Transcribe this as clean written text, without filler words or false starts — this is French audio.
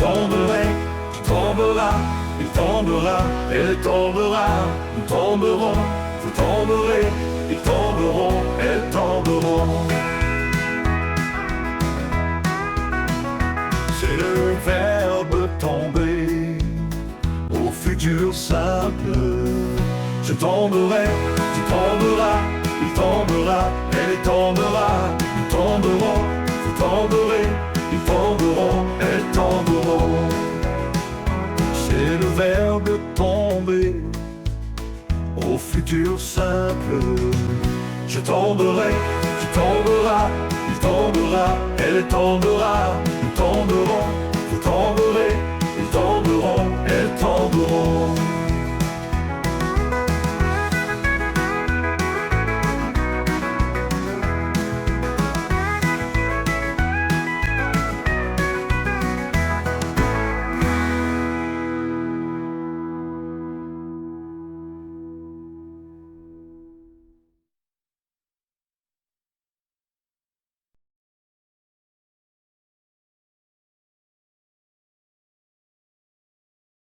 tomberai, tu tomberas, il tombera, elle tombera, nous tomberons, vous tomberez, ils tomberont, elles tomberont. C'est le verbe tomber au futur simple. Je tomberai, tu tomberas, il tombera, elle tombera, nous tomberons, vous tomberez, ils tomberont, elles tomberont. C'est le verbe tomber au futur simple. Je tomberai, tu tomberas, il tombera, elle tombera, nous tomberons,